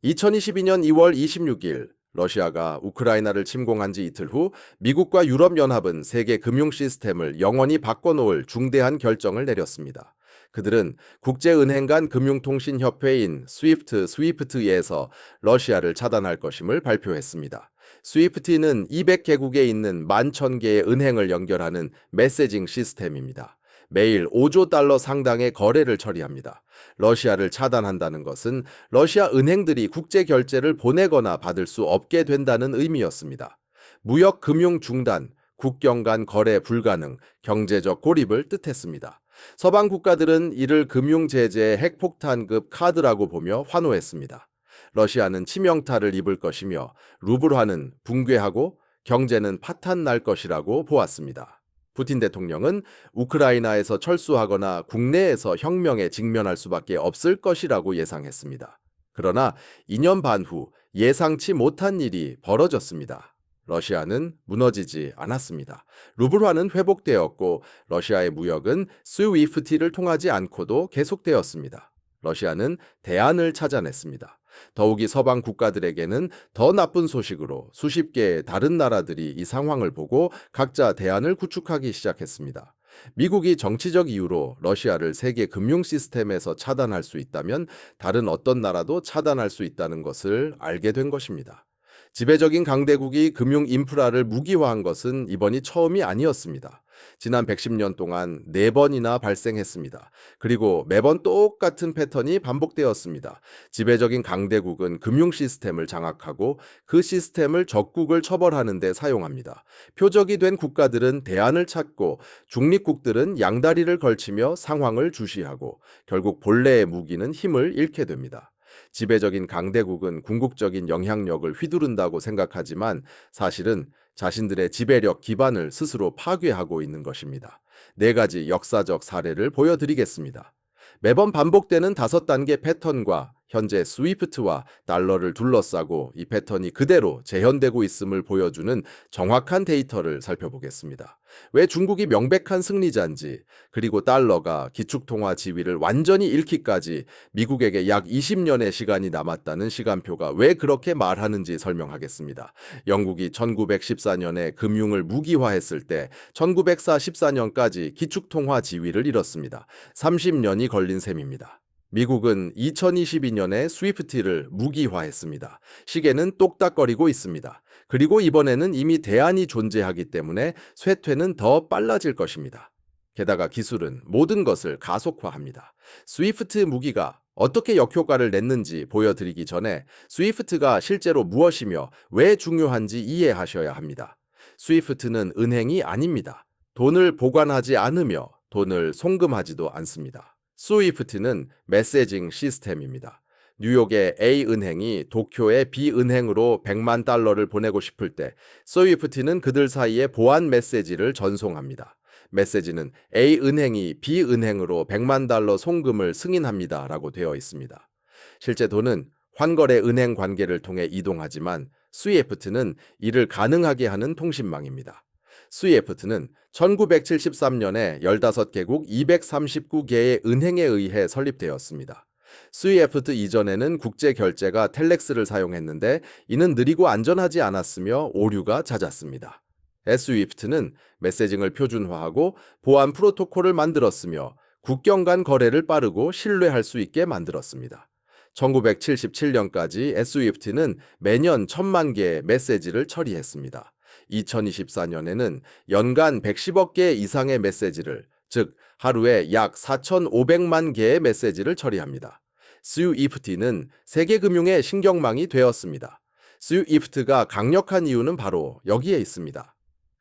2022년 2월 26일 러시아가 우크라이나를 침공한 지 이틀 후 미국과 유럽연합은 세계 금융 시스템을 영원히 바꿔놓을 중대한 결정을 내렸습니다. 그들은 국제은행 간 금융통신협회인 스위프트에서 러시아를 차단할 것임을 발표했습니다. 스위프트는 200개국에 있는 11,000개의 은행을 연결하는 메시징 시스템입니다. 매일 5조 달러 상당의 거래를 처리합니다. 러시아를 차단한다는 것은 러시아 은행들이 국제 결제를 보내거나 받을 수 없게 된다는 의미였습니다. 무역 금융 중단, 국경 간 거래 불가능, 경제적 고립을 뜻했습니다. 서방 국가들은 이를 금융 제재의 핵폭탄급 카드라고 보며 환호했습니다. 러시아는 치명타를 입을 것이며 루블화는 붕괴하고 경제는 파탄 날 것이라고 보았습니다. 푸틴 대통령은 우크라이나에서 철수하거나 국내에서 혁명에 직면할 수밖에 없을 것이라고 예상했습니다. 그러나 2년 반 후 예상치 못한 일이 벌어졌습니다. 러시아는 무너지지 않았습니다. 루블화는 회복되었고 러시아의 무역은 스위프트를 통하지 않고도 계속되었습니다. 러시아는 대안을 찾아냈습니다. 더욱이 서방 국가들에게는 더 나쁜 소식으로 수십 개의 다른 나라들이 이 상황을 보고 각자 대안을 구축하기 시작했습니다. 미국이 정치적 이유로 러시아를 세계 금융 시스템에서 차단할 수 있다면 다른 어떤 나라도 차단할 수 있다는 것을 알게 된 것입니다. 지배적인 강대국이 금융 인프라를 무기화한 것은 이번이 처음이 아니었습니다. 지난 110년 동안 4번이나 발생했습니다. 그리고 매번 똑같은 패턴이 반복되었습니다. 지배적인 강대국은 금융 시스템을 장악하고 그 시스템을 적국을 처벌하는 데 사용합니다. 표적이 된 국가들은 대안을 찾고 중립국들은 양다리를 걸치며 상황을 주시하고 결국 본래의 무기는 힘을 잃게 됩니다. 지배적인 강대국은 궁극적인 영향력을 휘두른다고 생각하지만 사실은 자신들의 지배력 기반을 스스로 파괴하고 있는 것입니다. 4가지 역사적 사례를 보여드리겠습니다. 매번 반복되는 5단계 패턴과 현재 스위프트와 달러를 둘러싸고 이 패턴이 그대로 재현되고 있음을 보여주는 정확한 데이터를 살펴보겠습니다. 왜 중국이 명백한 승리자인지, 그리고 달러가 기축통화 지위를 완전히 잃기까지 미국에게 약 20년의 시간이 남았다는 시간표가 왜 그렇게 말하는지 설명하겠습니다. 영국이 1914년에 금융을 무기화했을 때 1944년까지 기축통화 지위를 잃었습니다. 30년이 걸린 셈입니다. 미국은 2022년에 스위프트를 무기화했습니다. 시계는 똑딱거리고 있습니다. 그리고 이번에는 이미 대안이 존재하기 때문에 쇠퇴는 더 빨라질 것입니다. 게다가 기술은 모든 것을 가속화합니다. 스위프트 무기가 어떻게 역효과를 냈는지 보여드리기 전에 스위프트가 실제로 무엇이며 왜 중요한지 이해하셔야 합니다. 스위프트는 은행이 아닙니다. 돈을 보관하지 않으며 돈을 송금하지도 않습니다. 스위프트는 메시징 시스템입니다. 뉴욕의 A은행이 도쿄의 B은행으로 100만 달러를 보내고 싶을 때 스위프트는 그들 사이에 보안 메시지를 전송합니다. 메시지는 A은행이 B은행으로 100만 달러 송금을 승인합니다 라고 되어 있습니다. 실제 돈은 환거래 은행 관계를 통해 이동하지만 스위프트는 이를 가능하게 하는 통신망입니다. 스위프트는 1973년에 15개국 239개의 은행에 의해 설립되었습니다. 스위프트 이전에는 국제 결제가 텔렉스를 사용했는데 이는 느리고 안전하지 않았으며 오류가 잦았습니다. 스위프트는 메시징을 표준화하고 보안 프로토콜을 만들었으며 국경 간 거래를 빠르고 신뢰할 수 있게 만들었습니다. 1977년까지 스위프트는 매년 1,000만 개의 메시지를 처리했습니다. 2024년에는 연간 110억 개 이상의 메시지를, 즉 하루에 약 4,500만 개의 메시지를 처리합니다. 스위프트는 세계 금융의 신경망이 되었습니다. 스위프트가 강력한 이유는 바로 여기에 있습니다.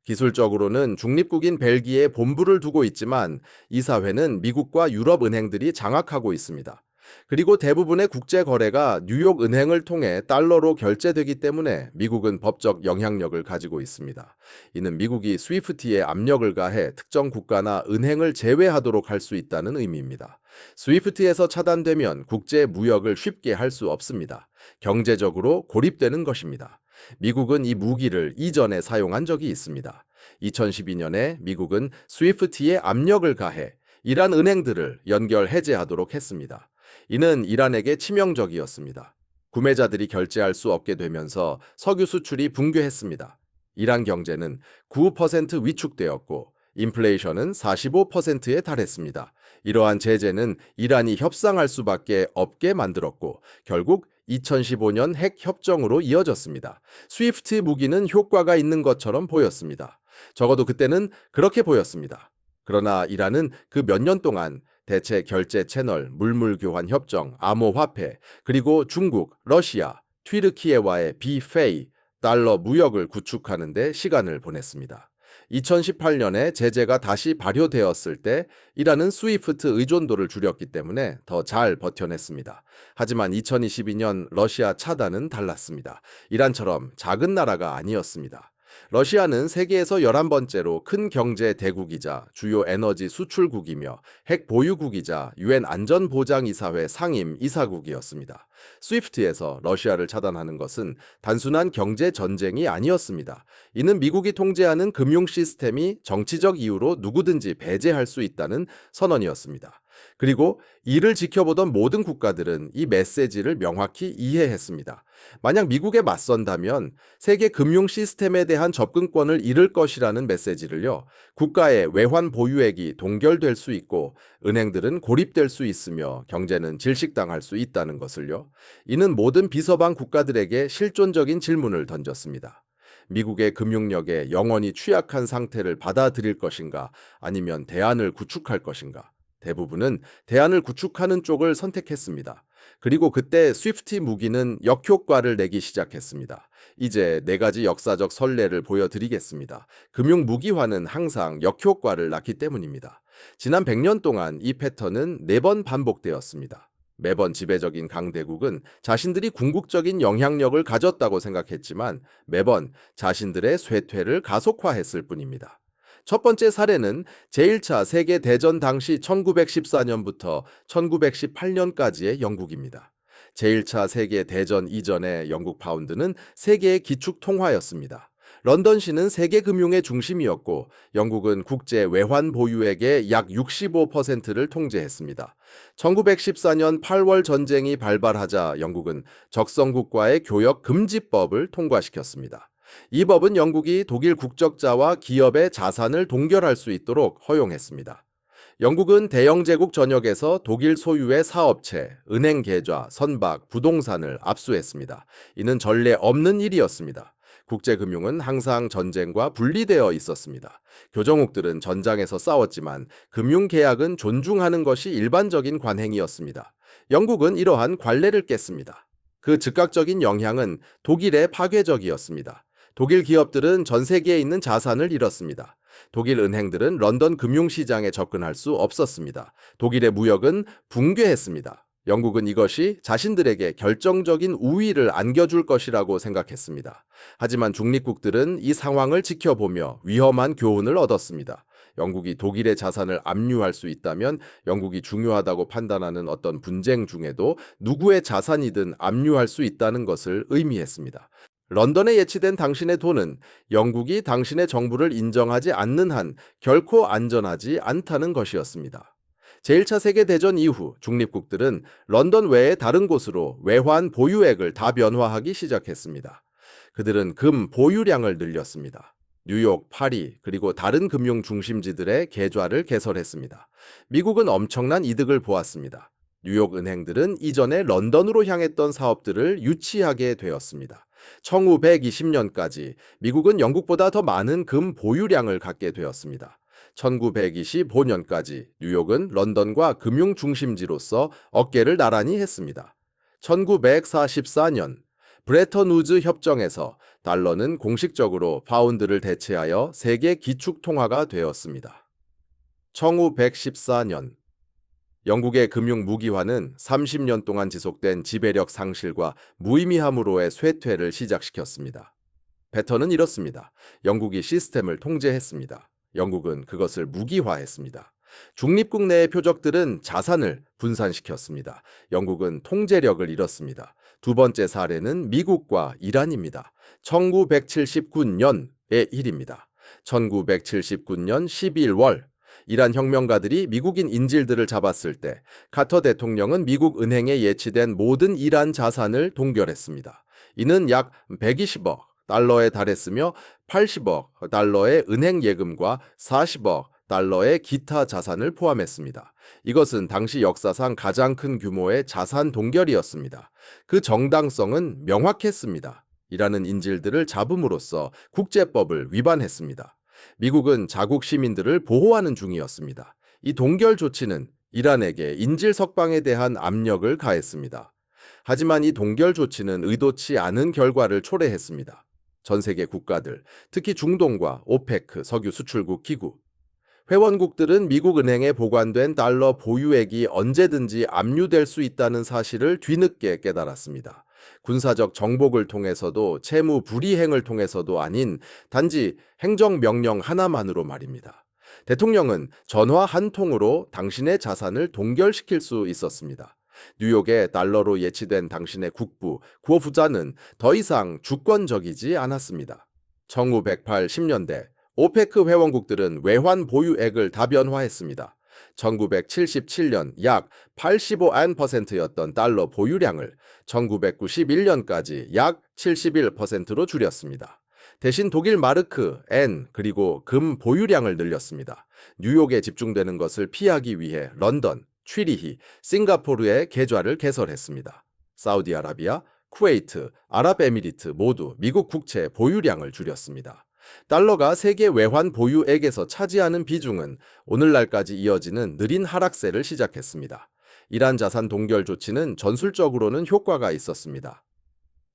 기술적으로는 중립국인 벨기에에 본부를 두고 있지만 이 사회는 미국과 유럽 은행들이 장악하고 있습니다. 그리고 대부분의 국제 거래가 뉴욕 은행을 통해 달러로 결제되기 때문에 미국은 법적 영향력을 가지고 있습니다. 이는 미국이 스위프트에 압력을 가해 특정 국가나 은행을 제외하도록 할 수 있다는 의미입니다. 스위프트에서 차단되면 국제 무역을 쉽게 할 수 없습니다. 경제적으로 고립되는 것입니다. 미국은 이 무기를 이전에 사용한 적이 있습니다. 2012년에 미국은 스위프트에 압력을 가해 이란 은행들을 연결 해제하도록 했습니다. 이는 이란에게 치명적이었습니다. 구매자들이 결제할 수 없게 되면서 석유 수출이 붕괴했습니다. 이란 경제는 9% 위축되었고 인플레이션은 45%에 달했습니다. 이러한 제재는 이란이 협상할 수밖에 없게 만들었고 결국 2015년 핵 협정으로 이어졌습니다. 스위프트 무기는 효과가 있는 것처럼 보였습니다. 적어도 그때는 그렇게 보였습니다. 그러나 이란은 그 몇 년 동안 대체 결제 채널, 물물 교환 협정, 암호화폐, 그리고 중국, 러시아, 튀르키예와의 비페이, 달러 무역을 구축하는 데 시간을 보냈습니다. 2018년에 제재가 다시 발효되었을 때 이란은 스위프트 의존도를 줄였기 때문에 더 잘 버텨냈습니다. 하지만 2022년 러시아 차단은 달랐습니다. 이란처럼 작은 나라가 아니었습니다. 러시아는 세계에서 11번째로 큰 경제 대국이자 주요 에너지 수출국이며 핵 보유국이자 유엔 안전보장이사회 상임 이사국이었습니다. 스위프트에서 러시아를 차단하는 것은 단순한 경제 전쟁이 아니었습니다. 이는 미국이 통제하는 금융 시스템이 정치적 이유로 누구든지 배제할 수 있다는 선언이었습니다. 그리고 이를 지켜보던 모든 국가들은 이 메시지를 명확히 이해했습니다. 만약 미국에 맞선다면 세계 금융 시스템에 대한 접근권을 잃을 것이라는 메시지를요, 국가의 외환 보유액이 동결될 수 있고 은행들은 고립될 수 있으며 경제는 질식당할 수 있다는 것을요, 이는 모든 비서방 국가들에게 실존적인 질문을 던졌습니다. 미국의 금융력에 영원히 취약한 상태를 받아들일 것인가, 아니면 대안을 구축할 것인가? 대부분은 대안을 구축하는 쪽을 선택했습니다. 그리고 그때 스위프트 무기는 역효과를 내기 시작했습니다. 이제 4가지 역사적 선례를 보여드리겠습니다. 금융 무기화는 항상 역효과를 낳기 때문입니다. 지난 100년 동안 이 패턴은 4번 반복되었습니다. 매번 지배적인 강대국은 자신들이 궁극적인 영향력을 가졌다고 생각했지만 매번 자신들의 쇠퇴를 가속화했을 뿐입니다. 첫 번째 사례는 제1차 세계대전 당시 1914년부터 1918년까지의 영국입니다. 제1차 세계대전 이전의 영국 파운드는 세계의 기축 통화였습니다. 런던시는 세계 금융의 중심이었고 영국은 국제 외환 보유액의 약 65%를 통제했습니다. 1914년 8월 전쟁이 발발하자 영국은 적성국과의 교역 금지법을 통과시켰습니다. 이 법은 영국이 독일 국적자와 기업의 자산을 동결할 수 있도록 허용했습니다. 영국은 대영제국 전역에서 독일 소유의 사업체, 은행 계좌, 선박, 부동산을 압수했습니다. 이는 전례 없는 일이었습니다. 국제금융은 항상 전쟁과 분리되어 있었습니다. 교정국들은 전장에서 싸웠지만 금융계약은 존중하는 것이 일반적인 관행이었습니다. 영국은 이러한 관례를 깼습니다. 그 즉각적인 영향은 독일에 파괴적이었습니다. 독일 기업들은 전 세계에 있는 자산을 잃었습니다. 독일 은행들은 런던 금융시장에 접근할 수 없었습니다. 독일의 무역은 붕괴했습니다. 영국은 이것이 자신들에게 결정적인 우위를 안겨줄 것이라고 생각했습니다. 하지만 중립국들은 이 상황을 지켜보며 위험한 교훈을 얻었습니다. 영국이 독일의 자산을 압류할 수 있다면 영국이 중요하다고 판단하는 어떤 분쟁 중에도 누구의 자산이든 압류할 수 있다는 것을 의미했습니다. 런던에 예치된 당신의 돈은 영국이 당신의 정부를 인정하지 않는 한 결코 안전하지 않다는 것이었습니다. 제1차 세계대전 이후 중립국들은 런던 외의 다른 곳으로 외환 보유액을 다변화하기 시작했습니다. 그들은 금 보유량을 늘렸습니다. 뉴욕, 파리, 그리고 다른 금융 중심지들의 계좌를 개설했습니다. 미국은 엄청난 이득을 보았습니다. 뉴욕 은행들은 이전에 런던으로 향했던 사업들을 유치하게 되었습니다. 1920년까지 미국은 영국보다 더 많은 금 보유량을 갖게 되었습니다. 1925년까지 뉴욕은 런던과 금융 중심지로서 어깨를 나란히 했습니다. 1944년 브레턴 우즈 협정에서 달러는 공식적으로 파운드를 대체하여 세계 기축 통화가 되었습니다. 1914년 영국의 금융 무기화는 30년 동안 지속된 지배력 상실과 무의미함으로의 쇠퇴를 시작시켰습니다. 패턴은 이렇습니다. 영국이 시스템을 통제했습니다. 영국은 그것을 무기화했습니다. 중립국 내의 표적들은 자산을 분산시켰습니다. 영국은 통제력을 잃었습니다. 두 번째 사례는 미국과 이란입니다. 1979년의 일입니다. 1979년 12월 이란 혁명가들이 미국인 인질들을 잡았을 때 카터 대통령은 미국 은행에 예치된 모든 이란 자산을 동결했습니다. 이는 약 120억 달러에 달했으며 80억 달러의 은행 예금과 40억 달러의 기타 자산을 포함했습니다. 이것은 당시 역사상 가장 큰 규모의 자산 동결이었습니다. 그 정당성은 명확했습니다. 이라는 인질들을 잡음으로써 국제법을 위반했습니다. 미국은 자국 시민들을 보호하는 중이었습니다. 이 동결 조치는 이란에게 인질 석방에 대한 압력을 가했습니다. 하지만 이 동결 조치는 의도치 않은 결과를 초래했습니다. 전 세계 국가들, 특히 중동과 오페크 석유 수출국 기구, 회원국들은 미국 은행에 보관된 달러 보유액이 언제든지 압류될 수 있다는 사실을 뒤늦게 깨달았습니다. 군사적 정복을 통해서도 채무 불이행을 통해서도 아닌 단지 행정명령 하나만으로 말입니다. 대통령은 전화 한 통으로 당신의 자산을 동결시킬 수 있었습니다. 뉴욕에 달러로 예치된 당신의 국부, 구호부자는 더 이상 주권적이지 않았습니다. 1980년대 오페크 회원국들은 외환 보유액을 다변화했습니다. 1977년 약 85%였던 달러 보유량을 1991년까지 약 71%로 줄였습니다. 대신 독일 마르크, 엔, 그리고 금 보유량을 늘렸습니다. 뉴욕에 집중되는 것을 피하기 위해 런던, 취리히, 싱가포르에 계좌를 개설했습니다. 사우디아라비아, 쿠웨이트, 아랍에미리트 모두 미국 국채 보유량을 줄였습니다. 달러가 세계 외환 보유액에서 차지하는 비중은 오늘날까지 이어지는 느린 하락세를 시작했습니다. 이란 자산 동결 조치는 전술적으로는 효과가 있었습니다.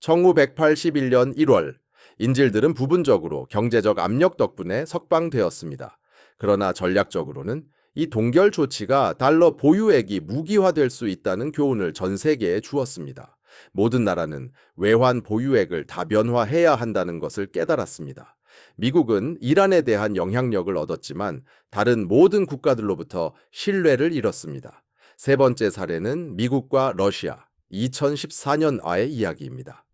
1981년 1월, 인질들은 부분적으로 경제적 압력 덕분에 석방되었습니다. 그러나 전략적으로는 이 동결 조치가 달러 보유액이 무기화될 수 있다는 교훈을 전 세계에 주었습니다. 모든 나라는 외환 보유액을 다변화해야 한다는 것을 깨달았습니다. 미국은 이란에 대한 영향력을 얻었지만 다른 모든 국가들로부터 신뢰를 잃었습니다. 세 번째 사례는 미국과 러시아, 2014년와의 이야기입니다.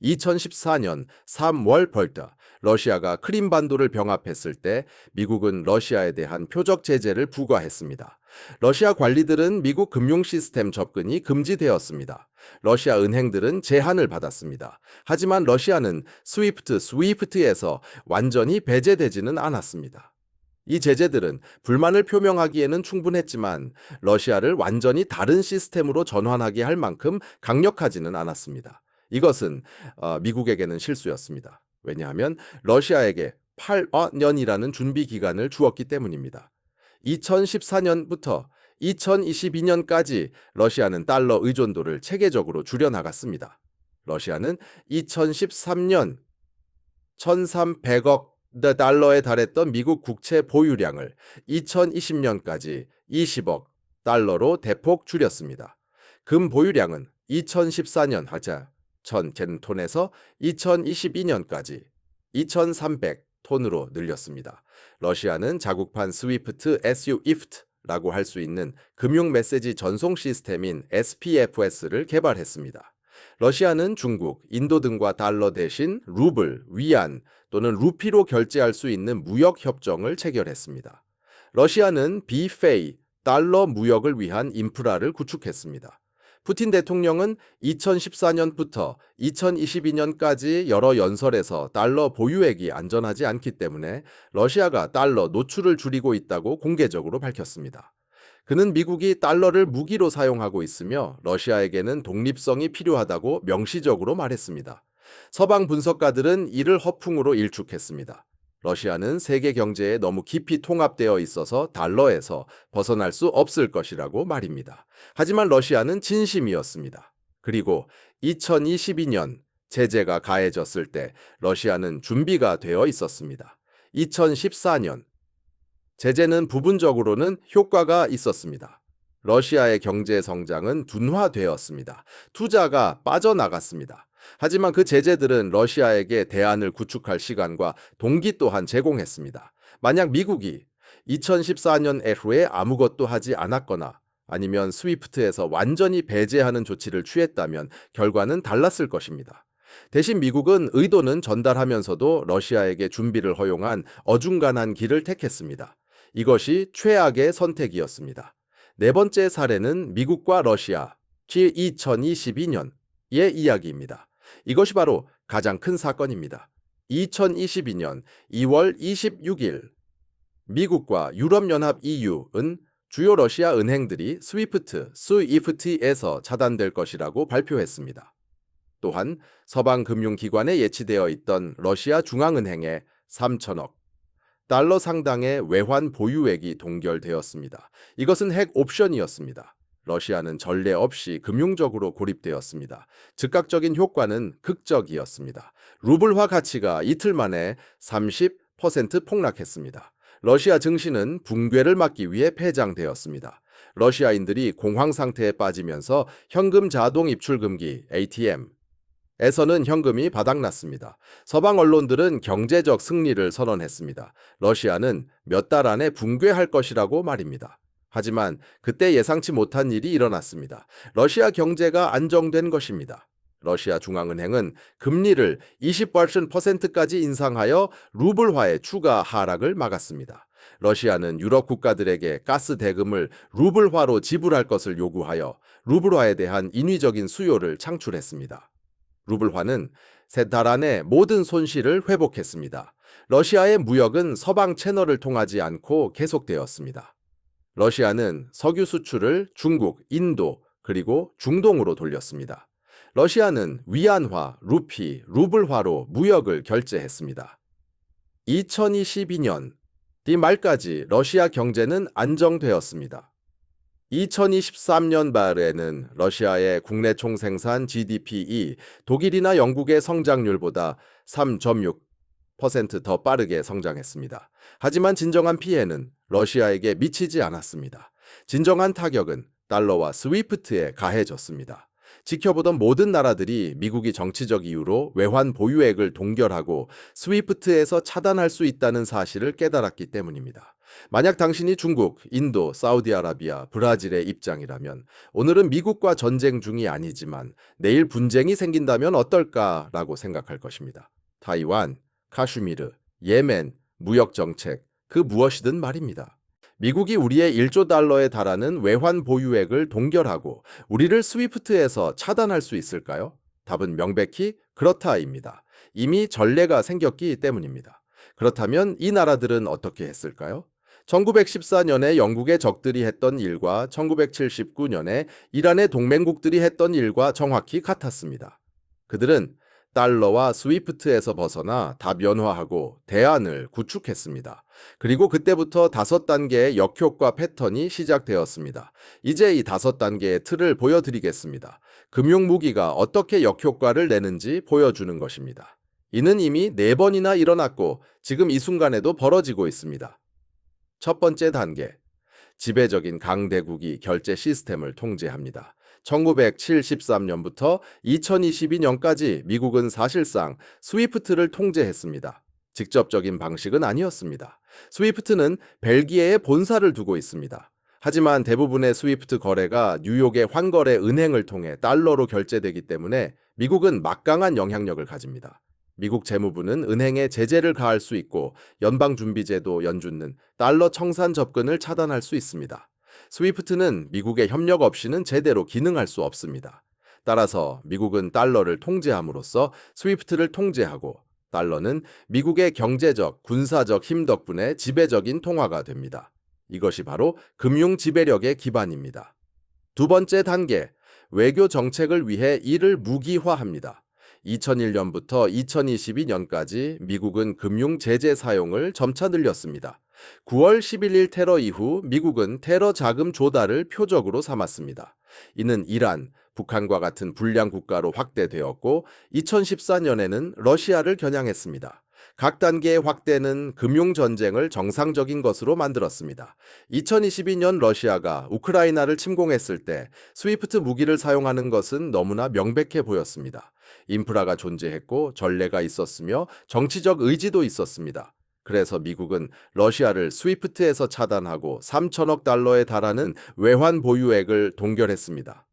2014년 3월 벌떡 러시아가 크림반도를 병합했을 때 미국은 러시아에 대한 표적 제재를 부과했습니다. 러시아 관리들은 미국 금융 시스템 접근이 금지되었습니다. 러시아 은행들은 제한을 받았습니다. 하지만 러시아는 스위프트에서 완전히 배제되지는 않았습니다. 이 제재들은 불만을 표명하기에는 충분했지만 러시아를 완전히 다른 시스템으로 전환하게 할 만큼 강력하지는 않았습니다. 이것은 미국에게는 실수였습니다. 왜냐하면 러시아에게 8년이라는 준비 기간을 주었기 때문입니다. 2014년부터 2022년까지 러시아는 달러 의존도를 체계적으로 줄여나갔습니다. 러시아는 2013년 1,300억 달러에 달했던 미국 국채 보유량을 2020년까지 20억 달러로 대폭 줄였습니다. 금 보유량은 2014년 1,000톤에서 2022년까지 2,300톤으로 늘렸습니다. 러시아는 자국판 스위프트 SWIFT라고 할 수 있는 금융 메시지 전송 시스템인 SPFS를 개발했습니다. 러시아는 중국, 인도 등과 달러 대신 루블, 위안 또는 루피로 결제할 수 있는 무역 협정을 체결했습니다. 러시아는 비페이, 달러 무역을 위한 인프라를 구축했습니다. 푸틴 대통령은 2014년부터 2022년까지 여러 연설에서 달러 보유액이 안전하지 않기 때문에 러시아가 달러 노출을 줄이고 있다고 공개적으로 밝혔습니다. 그는 미국이 달러를 무기로 사용하고 있으며 러시아에게는 독립성이 필요하다고 명시적으로 말했습니다. 서방 분석가들은 이를 허풍으로 일축했습니다. 러시아는 세계 경제에 너무 깊이 통합되어 있어서 달러에서 벗어날 수 없을 것이라고 말입니다. 하지만 러시아는 진심이었습니다. 그리고 2022년 제재가 가해졌을 때 러시아는 준비가 되어 있었습니다. 2014년 제재는 부분적으로는 효과가 있었습니다. 러시아의 경제 성장은 둔화되었습니다. 투자가 빠져나갔습니다. 하지만 그 제재들은 러시아에게 대안을 구축할 시간과 동기 또한 제공했습니다. 만약 미국이 2014년 이후에 아무것도 하지 않았거나 아니면 스위프트에서 완전히 배제하는 조치를 취했다면 결과는 달랐을 것입니다. 대신 미국은 의도는 전달하면서도 러시아에게 준비를 허용한 어중간한 길을 택했습니다. 이것이 최악의 선택이었습니다. 네 번째 사례는 미국과 러시아, 2022년의 이야기입니다. 이것이 바로 가장 큰 사건입니다. 2022년 2월 26일, 미국과 유럽연합 EU는 주요 러시아 은행들이 스위프트에서 차단될 것이라고 발표했습니다. 또한 서방 금융기관에 예치되어 있던 러시아 중앙은행에 3천억 달러 상당의 외환 보유액이 동결되었습니다. 이것은 핵 옵션이었습니다. 러시아는 전례 없이 금융적으로 고립되었습니다. 즉각적인 효과는 극적이었습니다. 루블화 가치가 이틀 만에 30% 폭락했습니다. 러시아 증시는 붕괴를 막기 위해 폐장되었습니다. 러시아인들이 공황 상태에 빠지면서 현금 자동 입출 금기 ATM에서는 현금이 바닥났습니다. 서방 언론들은 경제적 승리를 선언했습니다. 러시아는 몇 달 안에 붕괴할 것이라고 말입니다. 하지만 그때 예상치 못한 일이 일어났습니다. 러시아 경제가 안정된 것입니다. 러시아 중앙은행은 금리를 20%까지 인상하여 루블화의 추가 하락을 막았습니다. 러시아는 유럽 국가들에게 가스 대금을 루블화로 지불할 것을 요구하여 루블화에 대한 인위적인 수요를 창출했습니다. 루블화는 세 달 안에 모든 손실을 회복했습니다. 러시아의 무역은 서방 채널을 통하지 않고 계속되었습니다. 러시아는 석유 수출을 중국, 인도, 그리고 중동으로 돌렸습니다. 러시아는 위안화, 루피, 루블화로 무역을 결제했습니다. 2022년 뒤 말까지 러시아 경제는 안정되었습니다. 2023년 말에는 러시아의 국내 총생산 GDP이 독일이나 영국의 성장률보다 3.6% 더 빠르게 성장했습니다. 하지만 진정한 피해는 러시아에게 미치지 않았습니다. 진정한 타격은 달러와 스위프트에 가해졌습니다. 지켜보던 모든 나라들이 미국이 정치적 이유로 외환 보유액을 동결하고 스위프트에서 차단할 수 있다는 사실을 깨달았기 때문입니다. 만약 당신이 중국, 인도, 사우디아라비아, 브라질의 입장이라면 오늘은 미국과 전쟁 중이 아니지만 내일 분쟁이 생긴다면 어떨까라고 생각할 것입니다. 타이완, 카슈미르, 예멘, 무역 정책, 그 무엇이든 말입니다. 미국이 우리의 1조 달러에 달하는 외환 보유액을 동결하고 우리를 스위프트에서 차단할 수 있을까요? 답은 명백히 그렇다입니다. 이미 전례가 생겼기 때문입니다. 그렇다면 이 나라들은 어떻게 했을까요? 1914년에 영국의 적들이 했던 일과 1979년에 이란의 동맹국들이 했던 일과 정확히 같았습니다. 그들은 달러와 스위프트에서 벗어나 다변화하고 대안을 구축했습니다. 그리고 그때부터 5단계의 역효과 패턴이 시작되었습니다. 이제 이 5단계의 틀을 보여드리겠습니다. 금융무기가 어떻게 역효과를 내는지 보여주는 것입니다. 이는 이미 4번이나 일어났고 지금 이 순간에도 벌어지고 있습니다. 첫 번째 단계, 지배적인 강대국이 결제 시스템을 통제합니다. 1973년부터 2022년까지 미국은 사실상 스위프트를 통제했습니다. 직접적인 방식은 아니었습니다. 스위프트는 벨기에에 본사를 두고 있습니다. 하지만 대부분의 스위프트 거래가 뉴욕의 환거래 은행을 통해 달러로 결제되기 때문에 미국은 막강한 영향력을 가집니다. 미국 재무부는 은행에 제재를 가할 수 있고 연방준비제도 연준은 달러 청산 접근을 차단할 수 있습니다. 스위프트는 미국의 협력 없이는 제대로 기능할 수 없습니다. 따라서 미국은 달러를 통제함으로써 스위프트를 통제하고 달러는 미국의 경제적, 군사적 힘 덕분에 지배적인 통화가 됩니다. 이것이 바로 금융 지배력의 기반입니다. 두 번째 단계, 외교 정책을 위해 이를 무기화합니다. 2001년부터 2022년까지 미국은 금융 제재 사용을 점차 늘렸습니다. 9월 11일 테러 이후 미국은 테러 자금 조달을 표적으로 삼았습니다. 이는 이란, 북한과 같은 불량 국가로 확대되었고 2014년에는 러시아를 겨냥했습니다. 각 단계의 확대는 금융전쟁을 정상적인 것으로 만들었습니다. 2022년 러시아가 우크라이나를 침공했을 때 스위프트 무기를 사용하는 것은 너무나 명백해 보였습니다. 인프라가 존재했고 전례가 있었으며 정치적 의지도 있었습니다. 그래서 미국은 러시아를 스위프트에서 차단하고 3천억 달러에 달하는 외환 보유액을 동결했습니다.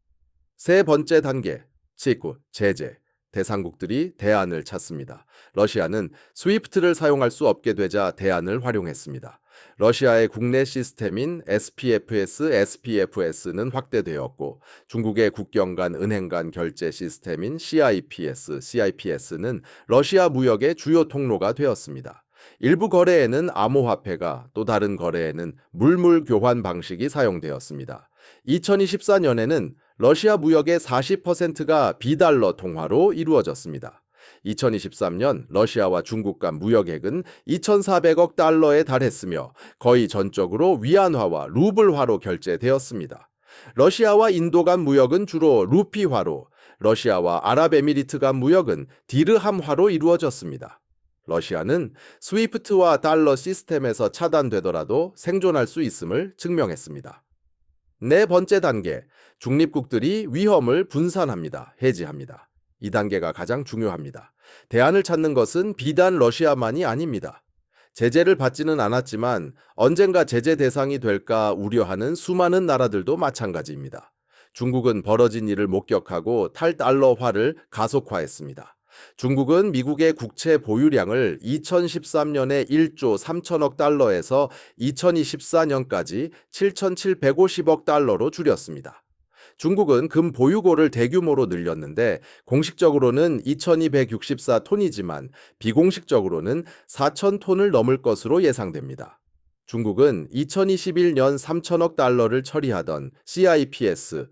세 번째 단계, 제재. 대상국들이 대안을 찾습니다. 러시아는 스위프트를 사용할 수 없게 되자 대안을 활용했습니다. 러시아의 국내 시스템인 SPFS, SPFS는 확대되었고 중국의 국경 간 은행 간 결제 시스템인 CIPS, CIPS는 러시아 무역의 주요 통로가 되었습니다. 일부 거래에는 암호화폐가, 또 다른 거래에는 물물 교환 방식이 사용되었습니다. 2024년에는 러시아 무역의 40%가 비달러 통화로 이루어졌습니다. 2023년 러시아와 중국 간 무역액은 2,400억 달러에 달했으며 거의 전적으로 위안화와 루블화로 결제되었습니다. 러시아와 인도 간 무역은 주로 루피화로, 러시아와 아랍에미리트 간 무역은 디르함화로 이루어졌습니다. 러시아는 스위프트와 달러 시스템에서 차단되더라도 생존할 수 있음을 증명했습니다. 네 번째 단계, 중립국들이 위험을 분산합니다. 해지합니다. 이 단계가 가장 중요합니다. 대안을 찾는 것은 비단 러시아만이 아닙니다. 제재를 받지는 않았지만 언젠가 제재 대상이 될까 우려하는 수많은 나라들도 마찬가지입니다. 중국은 벌어진 일을 목격하고 탈달러화를 가속화했습니다. 중국은 미국의 국채 보유량을 2013년에 1조 3천억 달러에서 2024년까지 7,750억 달러로 줄였습니다. 중국은 금 보유고를 대규모로 늘렸는데 공식적으로는 2,264톤이지만 비공식적으로는 4,000톤을 넘을 것으로 예상됩니다. 중국은 2021년 3천억 달러를 처리하던 CIPS를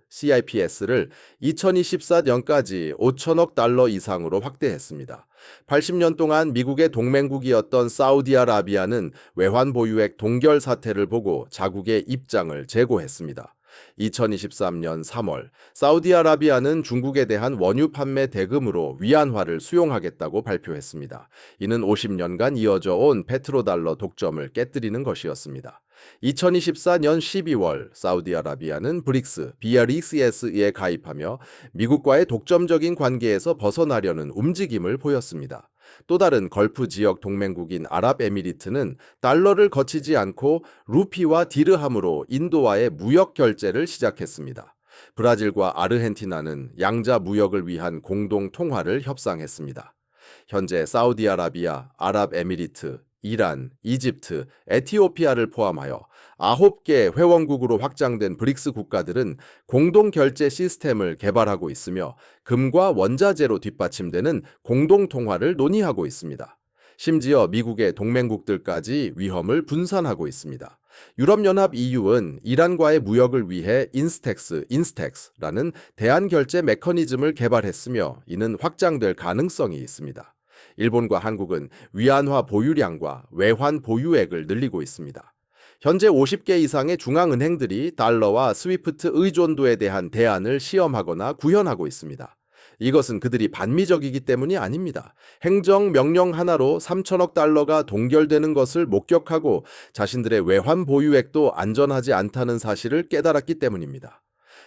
2024년까지 5천억 달러 이상으로 확대했습니다. 80년 동안 미국의 동맹국이었던 사우디아라비아는 외환 보유액 동결 사태를 보고 자국의 입장을 재고했습니다. 2023년 3월, 사우디아라비아는 중국에 대한 원유 판매 대금으로 위안화를 수용하겠다고 발표했습니다. 이는 50년간 이어져 온 페트로달러 독점을 깨뜨리는 것이었습니다. 2024년 12월, 사우디아라비아는 브릭스, BRICS에 가입하며 미국과의 독점적인 관계에서 벗어나려는 움직임을 보였습니다. 또 다른 걸프 지역 동맹국인 아랍에미리트는 달러를 거치지 않고 루피와 디르함으로 인도와의 무역 결제를 시작했습니다. 브라질과 아르헨티나는 양자 무역을 위한 공동 통화를 협상했습니다. 현재 사우디아라비아, 아랍에미리트, 이란, 이집트, 에티오피아를 포함하여 9개 회원국으로 확장된 브릭스 국가들은 공동 결제 시스템을 개발하고 있으며 금과 원자재로 뒷받침되는 공동 통화를 논의하고 있습니다. 심지어 미국의 동맹국들까지 위험을 분산하고 있습니다. 유럽연합 EU는 이란과의 무역을 위해 인스텍스라는 대안결제 메커니즘을 개발했으며 이는 확장될 가능성이 있습니다. 일본과 한국은 위안화 보유량과 외환 보유액을 늘리고 있습니다. 현재 50개 이상의 중앙은행들이 달러와 스위프트 의존도에 대한 대안을 시험하거나 구현하고 있습니다. 이것은 그들이 반미적이기 때문이 아닙니다. 행정 명령 하나로 3천억 달러가 동결되는 것을 목격하고 자신들의 외환 보유액도 안전하지 않다는 사실을 깨달았기 때문입니다.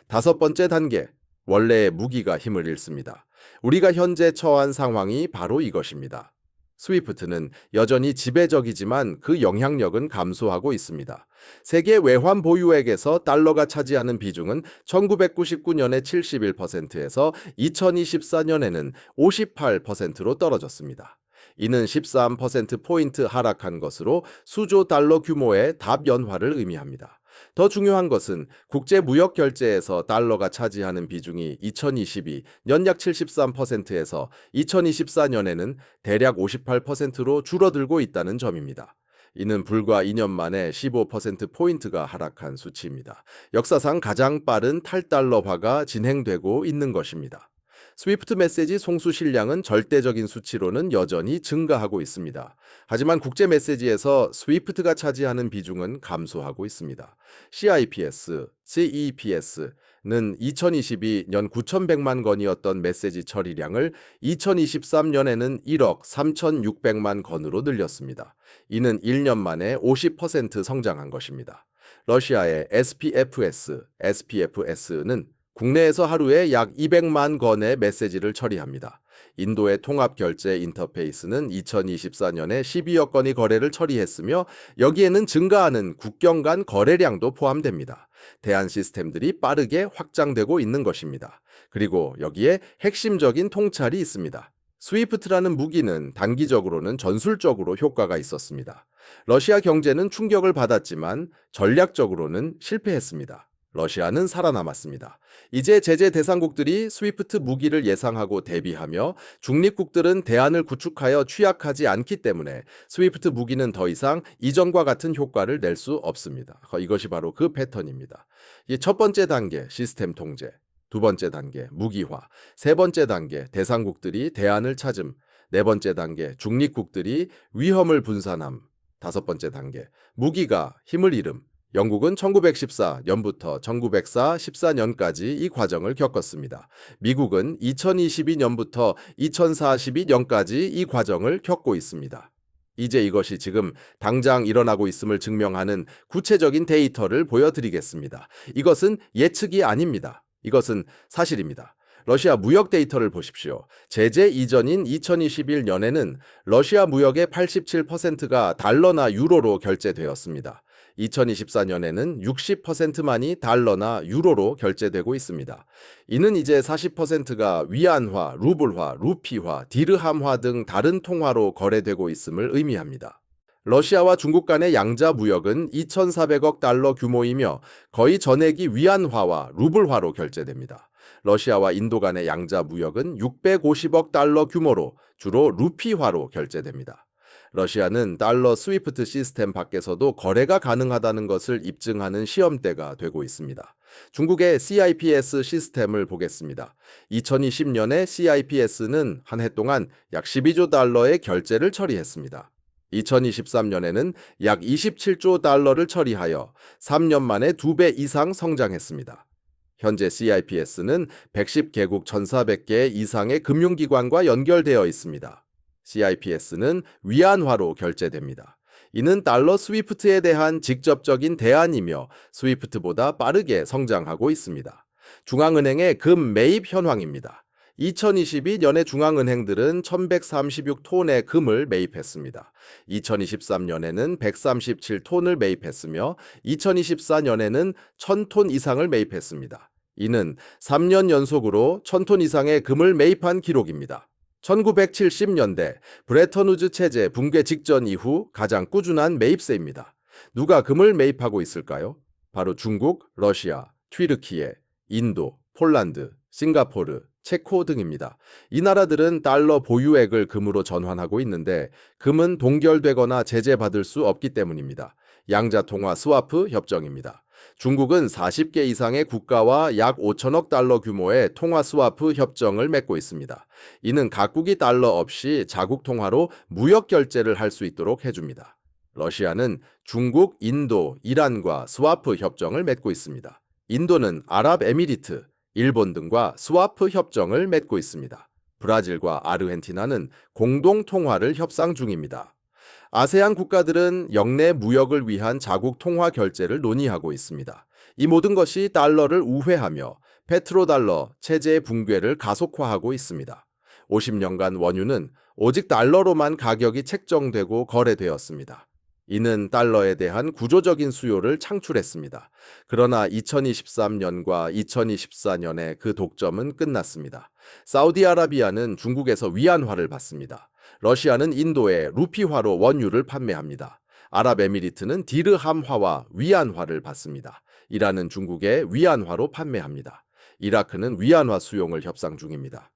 다섯 번째 단계, 원래의 무기가 힘을 잃습니다. 우리가 현재 처한 상황이 바로 이것입니다. 스위프트는 여전히 지배적이지만 그 영향력은 감소하고 있습니다. 세계 외환 보유액에서 달러가 차지하는 비중은 1999년에 71%에서 2024년에는 58%로 떨어졌습니다. 이는 13%포인트 하락한 것으로 수조 달러 규모의 답연화를 의미합니다. 더 중요한 것은 국제 무역 결제에서 달러가 차지하는 비중이 2022년 약 73%에서 2024년에는 대략 58%로 줄어들고 있다는 점입니다. 이는 불과 2년 만에 15%포인트가 하락한 수치입니다. 역사상 가장 빠른 탈달러화가 진행되고 있는 것입니다. 스위프트 메시지 송수 실량은 절대적인 수치로는 여전히 증가하고 있습니다. 하지만 국제 메시지에서 스위프트가 차지하는 비중은 감소하고 있습니다. CEPS는 2022년 9,100만 건이었던 메시지 처리량을 2023년에는 1억 3,600만 건으로 늘렸습니다. 이는 1년 만에 50% 성장한 것입니다. 러시아의 SPFS는 국내에서 하루에 약 200만 건의 메시지를 처리합니다. 인도의 통합결제 인터페이스는 2024년에 12억 건의 거래를 처리했으며 여기에는 증가하는 국경 간 거래량도 포함됩니다. 대안 시스템들이 빠르게 확장되고 있는 것입니다. 그리고 여기에 핵심적인 통찰이 있습니다. 스위프트라는 무기는 단기적으로는 전술적으로 효과가 있었습니다. 러시아 경제는 충격을 받았지만 전략적으로는 실패했습니다. 러시아는 살아남았습니다. 이제 제재 대상국들이 스위프트 무기를 예상하고 대비하며 중립국들은 대안을 구축하여 취약하지 않기 때문에 스위프트 무기는 더 이상 이전과 같은 효과를 낼 수 없습니다. 이것이 바로 그 패턴입니다. 이 첫 번째 단계 시스템 통제, 두 번째 단계 무기화, 세 번째 단계 대상국들이 대안을 찾음, 네 번째 단계 중립국들이 위험을 분산함, 다섯 번째 단계 무기가 힘을 잃음. 영국은 1914년부터 1914년까지 이 과정을 겪었습니다. 미국은 2022년부터 2042년까지 이 과정을 겪고 있습니다. 이제 이것이 지금 당장 일어나고 있음을 증명하는 구체적인 데이터를 보여드리겠습니다. 이것은 예측이 아닙니다. 이것은 사실입니다. 러시아 무역 데이터를 보십시오. 제재 이전인 2021년에는 러시아 무역의 87%가 달러나 유로로 결제되었습니다. 2024년에는 60%만이 달러나 유로로 결제되고 있습니다. 이는 이제 40%가 위안화, 루블화, 루피화, 디르함화 등 다른 통화로 거래되고 있음을 의미합니다. 러시아와 중국 간의 양자 무역은 2,400억 달러 규모이며 거의 전액이 위안화와 루블화로 결제됩니다. 러시아와 인도 간의 양자 무역은 650억 달러 규모로 주로 루피화로 결제됩니다. 러시아는 달러 스위프트 시스템 밖에서도 거래가 가능하다는 것을 입증하는 시험대가 되고 있습니다. 중국의 CIPS 시스템을 보겠습니다. 2020년에 CIPS는 한 해 동안 약 12조 달러의 결제를 처리했습니다. 2023년에는 약 27조 달러를 처리하여 3년 만에 2배 이상 성장했습니다. 현재 CIPS는 110개국 1,400개 이상의 금융기관과 연결되어 있습니다. CIPS는 위안화로 결제됩니다. 이는 달러 스위프트에 대한 직접적인 대안이며 스위프트보다 빠르게 성장하고 있습니다. 중앙은행의 금 매입 현황입니다. 2022년에 중앙은행들은 1,136톤의 금을 매입했습니다. 2023년에는 137톤을 매입했으며 2024년에는 1,000톤 이상을 매입했습니다. 이는 3년 연속으로 1,000톤 이상의 금을 매입한 기록입니다. 1970년대 브레턴우즈 체제 붕괴 직전 이후 가장 꾸준한 매입세입니다. 누가 금을 매입하고 있을까요? 바로 중국, 러시아, 튀르키예, 인도, 폴란드, 싱가포르, 체코 등입니다. 이 나라들은 달러 보유액을 금으로 전환하고 있는데 금은 동결되거나 제재받을 수 없기 때문입니다. 양자통화 스와프 협정입니다. 중국은 40개 이상의 국가와 약 5천억 달러 규모의 통화 스와프 협정을 맺고 있습니다. 이는 각국이 달러 없이 자국 통화로 무역 결제를 할 수 있도록 해줍니다. 러시아는 중국, 인도, 이란과 스와프 협정을 맺고 있습니다. 인도는 아랍에미리트, 일본 등과 스와프 협정을 맺고 있습니다. 브라질과 아르헨티나는 공동 통화를 협상 중입니다. 아세안 국가들은 역내 무역을 위한 자국 통화 결제를 논의하고 있습니다. 이 모든 것이 달러를 우회하며 페트로달러 체제의 붕괴를 가속화하고 있습니다. 50년간 원유는 오직 달러로만 가격이 책정되고 거래되었습니다. 이는 달러에 대한 구조적인 수요를 창출했습니다. 그러나 2023년과 2024년에 그 독점은 끝났습니다. 사우디아라비아는 중국에서 위안화를 받습니다. 러시아는 인도에 루피화로 원유를 판매합니다. 아랍에미리트는 디르함화와 위안화를 받습니다. 이란은 중국에 위안화로 판매합니다. 이라크는 위안화 수용을 협상 중입니다.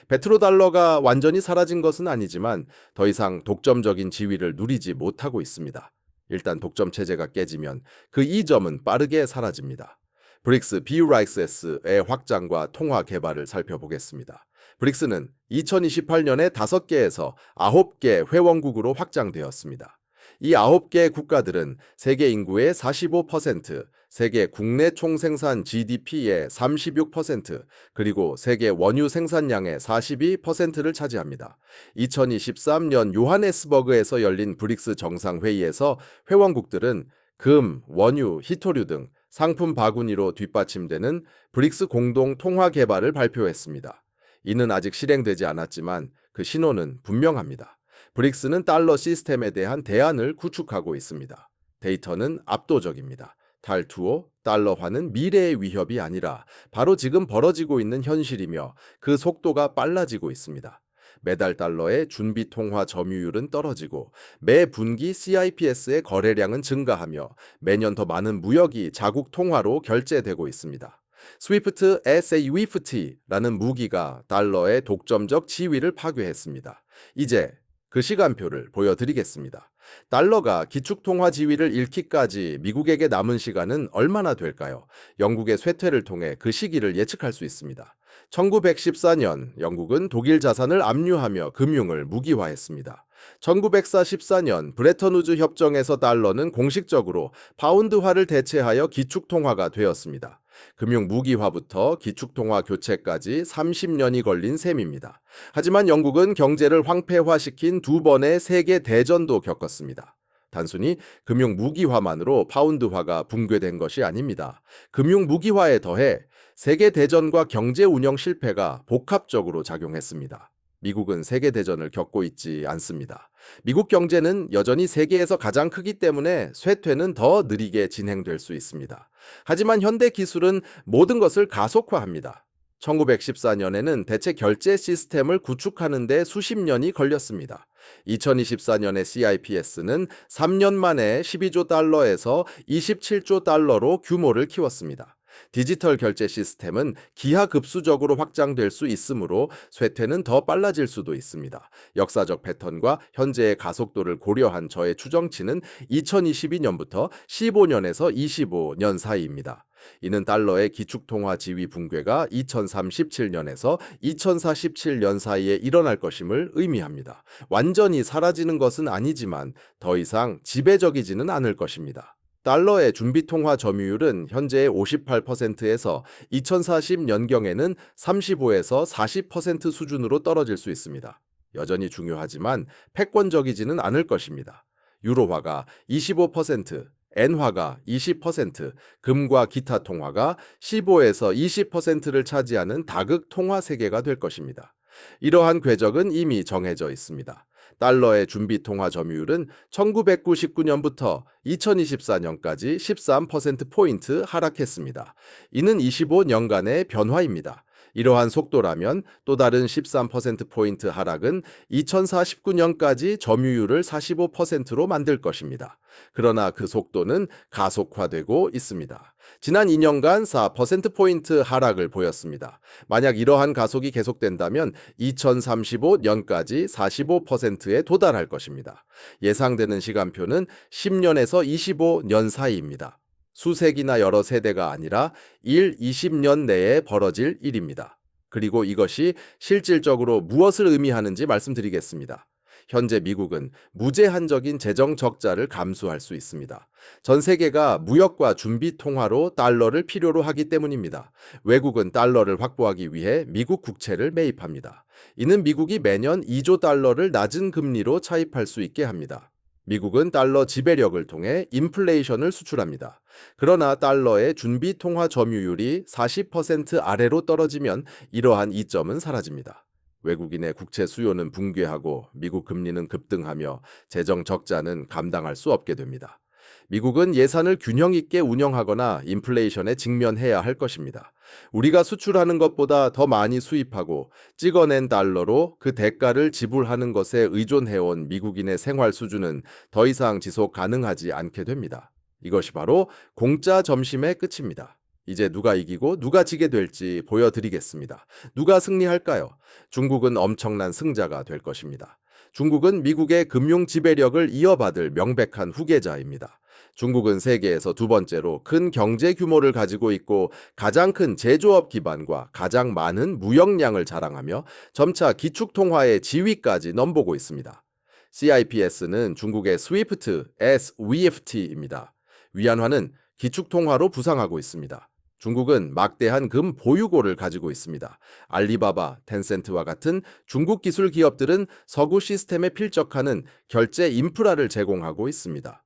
페트로달러가 완전히 사라진 것은 아니지만 더 이상 독점적인 지위를 누리지 못하고 있습니다. 일단 독점 체제가 깨지면 그 이점은 빠르게 사라집니다. 브릭스 BRICS의 확장과 통화 개발을 살펴보겠습니다. 브릭스는 2028년에 5개에서 9개 회원국으로 확장되었습니다. 이 9개 국가들은 세계 인구의 45%, 세계 국내 총생산 GDP의 36%, 그리고 세계 원유 생산량의 42%를 차지합니다. 2023년 요하네스버그에서 열린 브릭스 정상회의에서 회원국들은 금, 원유, 히토류 등 상품 바구니로 뒷받침되는 브릭스 공동 통화 개발을 발표했습니다. 이는 아직 실행되지 않았지만 그 신호는 분명합니다. 브릭스는 달러 시스템에 대한 대안을 구축하고 있습니다. 데이터는 압도적입니다. 달투어, 달러화는 미래의 위협이 아니라 바로 지금 벌어지고 있는 현실이며 그 속도가 빨라지고 있습니다. 매달 달러의 준비 통화 점유율은 떨어지고 매 분기 CIPS의 거래량은 증가하며 매년 더 많은 무역이 자국 통화로 결제되고 있습니다. 스위프트 SWIFT라는 무기가 달러의 독점적 지위를 파괴했습니다. 이제 그 시간표를 보여드리겠습니다. 달러가 기축통화 지위를 잃기까지 미국에게 남은 시간은 얼마나 될까요? 영국의 쇠퇴를 통해 그 시기를 예측할 수 있습니다. 1914년 영국은 독일 자산을 압류하며 금융을 무기화했습니다. 1944년 브레턴우즈 협정에서 달러는 공식적으로 파운드화를 대체하여 기축통화가 되었습니다. 금융 무기화부터 기축통화 교체까지 30년이 걸린 셈입니다. 하지만 영국은 경제를 황폐화시킨 두 번의 세계 대전도 겪었습니다. 단순히 금융 무기화만으로 파운드화가 붕괴된 것이 아닙니다. 금융 무기화에 더해 세계 대전과 경제 운영 실패가 복합적으로 작용했습니다. 미국은 세계 대전을 겪고 있지 않습니다. 미국 경제는 여전히 세계에서 가장 크기 때문에 쇠퇴는 더 느리게 진행될 수 있습니다. 하지만 현대 기술은 모든 것을 가속화합니다. 1914년에는 대체 결제 시스템을 구축하는 데 수십 년이 걸렸습니다. 2024년의 CIPS는 3년 만에 12조 달러에서 27조 달러로 규모를 키웠습니다. 디지털 결제 시스템은 기하급수적으로 확장될 수 있으므로 쇠퇴는 더 빨라질 수도 있습니다. 역사적 패턴과 현재의 가속도를 고려한 저의 추정치는 2022년부터 15년에서 25년 사이입니다. 이는 달러의 기축통화 지위 붕괴가 2037년에서 2047년 사이에 일어날 것임을 의미합니다. 완전히 사라지는 것은 아니지만 더 이상 지배적이지는 않을 것입니다. 달러의 준비통화 점유율은 현재의 58%에서 2040년경에는 35에서 40% 수준으로 떨어질 수 있습니다. 여전히 중요하지만 패권적이지는 않을 것입니다. 유로화가 25%, 엔화가 20%, 금과 기타 통화가 15에서 20%를 차지하는 다극 통화 세계가 될 것입니다. 이러한 궤적은 이미 정해져 있습니다. 달러의 준비 통화 점유율은 1999년부터 2024년까지 13%포인트 하락했습니다. 이는 25년간의 변화입니다. 이러한 속도라면 또 다른 13%포인트 하락은 2049년까지 점유율을 45%로 만들 것입니다. 그러나 그 속도는 가속화되고 있습니다. 지난 2년간 4%포인트 하락을 보였습니다. 만약 이러한 가속이 계속된다면 2035년까지 45%에 도달할 것입니다. 예상되는 시간표는 10년에서 25년 사이입니다. 수세기나 여러 세대가 아니라 20년 내에 벌어질 일입니다. 그리고 이것이 실질적으로 무엇을 의미하는지 말씀드리겠습니다. 현재 미국은 무제한적인 재정 적자를 감수할 수 있습니다. 전 세계가 무역과 준비 통화로 달러를 필요로 하기 때문입니다. 외국은 달러를 확보하기 위해 미국 국채를 매입합니다. 이는 미국이 매년 2조 달러를 낮은 금리로 차입할 수 있게 합니다. 미국은 달러 지배력을 통해 인플레이션을 수출합니다. 그러나 달러의 준비 통화 점유율이 40% 아래로 떨어지면 이러한 이점은 사라집니다. 외국인의 국채 수요는 붕괴하고 미국 금리는 급등하며 재정 적자는 감당할 수 없게 됩니다. 미국은 예산을 균형 있게 운영하거나 인플레이션에 직면해야 할 것입니다. 우리가 수출하는 것보다 더 많이 수입하고 찍어낸 달러로 그 대가를 지불하는 것에 의존해온 미국인의 생활 수준은 더 이상 지속 가능하지 않게 됩니다. 이것이 바로 공짜 점심의 끝입니다. 이제 누가 이기고 누가 지게 될지 보여드리겠습니다. 누가 승리할까요? 중국은 엄청난 승자가 될 것입니다. 중국은 미국의 금융 지배력을 이어받을 명백한 후계자입니다. 중국은 세계에서 두 번째로 큰 경제 규모를 가지고 있고 가장 큰 제조업 기반과 가장 많은 무역량을 자랑하며 점차 기축통화의 지위까지 넘보고 있습니다. CIPS는 중국의 스위프트, SWIFT입니다. 위안화는 기축통화로 부상하고 있습니다. 중국은 막대한 금 보유고를 가지고 있습니다. 알리바바, 텐센트와 같은 중국 기술 기업들은 서구 시스템에 필적하는 결제 인프라를 제공하고 있습니다.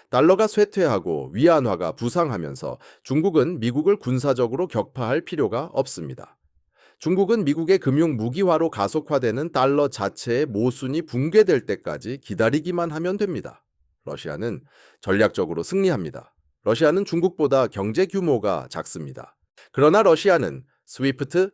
달러가 쇠퇴하고 위안화가 부상하면서 중국은 미국을 군사적으로 격파할 필요가 없습니다. 중국은 미국의 금융 무기화로 가속화되는 달러 자체의 모순이 붕괴될 때까지 기다리기만 하면 됩니다. 러시아는 전략적으로 승리합니다. 러시아는 중국보다 경제 규모가 작습니다. 그러나 러시아는 스위프트,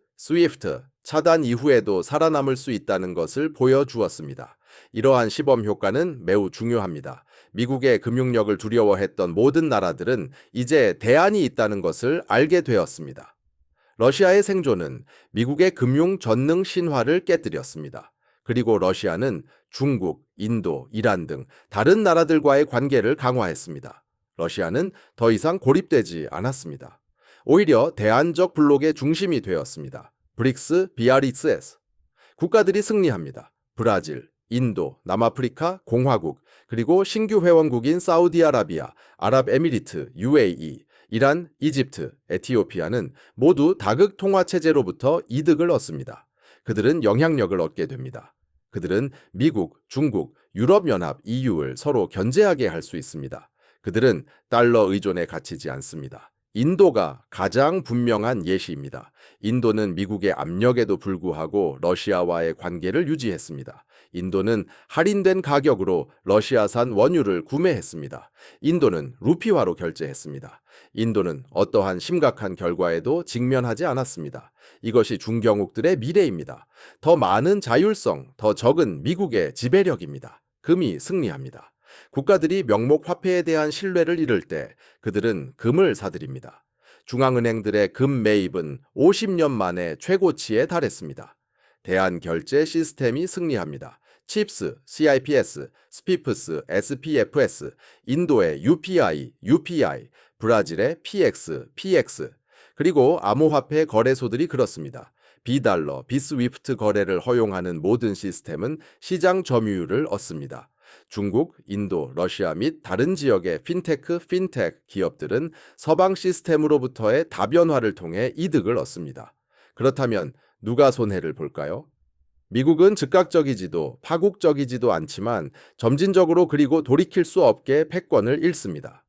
차단 이후에도 살아남을 수 있다는 것을 보여주었습니다. 이러한 시범 효과는 매우 중요합니다. 미국의 금융력을 두려워했던 모든 나라들은 이제 대안이 있다는 것을 알게 되었습니다. 러시아의 생존은 미국의 금융 전능 신화를 깨뜨렸습니다. 그리고 러시아는 중국, 인도, 이란 등 다른 나라들과의 관계를 강화했습니다. 러시아는 더 이상 고립되지 않았습니다. 오히려 대안적 블록의 중심이 되었습니다. 브릭스, 비아리스에스. 국가들이 승리합니다. 브라질, 인도, 남아프리카, 공화국, 그리고 신규 회원국인 사우디아라비아, 아랍에미리트, UAE, 이란, 이집트, 에티오피아는 모두 다극 통화 체제로부터 이득을 얻습니다. 그들은 영향력을 얻게 됩니다. 그들은 미국, 중국, 유럽연합, EU를 서로 견제하게 할 수 있습니다. 그들은 달러 의존에 갇히지 않습니다. 인도가 가장 분명한 예시입니다. 인도는 미국의 압력에도 불구하고 러시아와의 관계를 유지했습니다. 인도는 할인된 가격으로 러시아산 원유를 구매했습니다. 인도는 루피화로 결제했습니다. 인도는 어떠한 심각한 결과에도 직면하지 않았습니다. 이것이 중경국들의 미래입니다. 더 많은 자율성, 더 적은 미국의 지배력입니다. 금이 승리합니다. 국가들이 명목 화폐에 대한 신뢰를 잃을 때 그들은 금을 사들입니다. 중앙은행들의 금 매입은 50년 만에 최고치에 달했습니다. 대안 결제 시스템이 승리합니다. 칩스, CIPS, 스피프스, SPFS, 인도의 UPI, 브라질의 PX. 그리고 암호화폐 거래소들이 그렇습니다. 비달러, 비스위프트 거래를 허용하는 모든 시스템은 시장 점유율을 얻습니다. 중국, 인도, 러시아 및 다른 지역의 핀테크 기업들은 서방 시스템으로부터의 다변화를 통해 이득을 얻습니다. 그렇다면 누가 손해를 볼까요? 미국은 즉각적이지도 파국적이지도 않지만 점진적으로 그리고 돌이킬 수 없게 패권을 잃습니다.